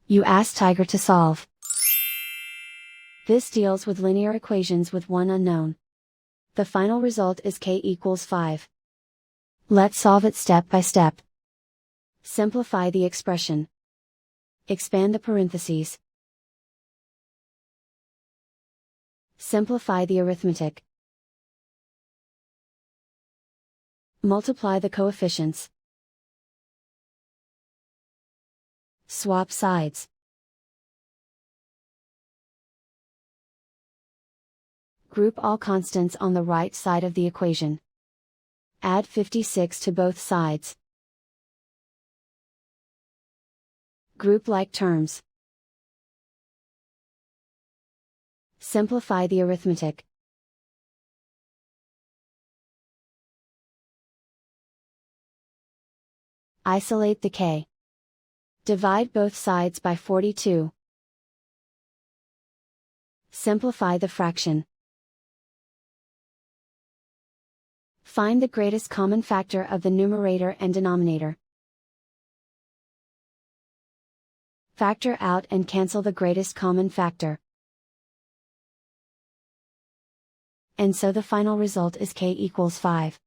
You ask Tiger to solve. This deals with linear equations with one unknown. The final result is k equals 5. Let's solve it step by step. Simplify the expression. Expand the parentheses. Simplify the arithmetic. Multiply the coefficients. Swap sides. Group all constants on the right side of the equation. Add 56 to both sides. Group like terms. Simplify the arithmetic. Isolate the k. Divide both sides by 42. Simplify the fraction. Find the greatest common factor of the numerator and denominator. Factor out and cancel the greatest common factor. And so the final result is k equals 5.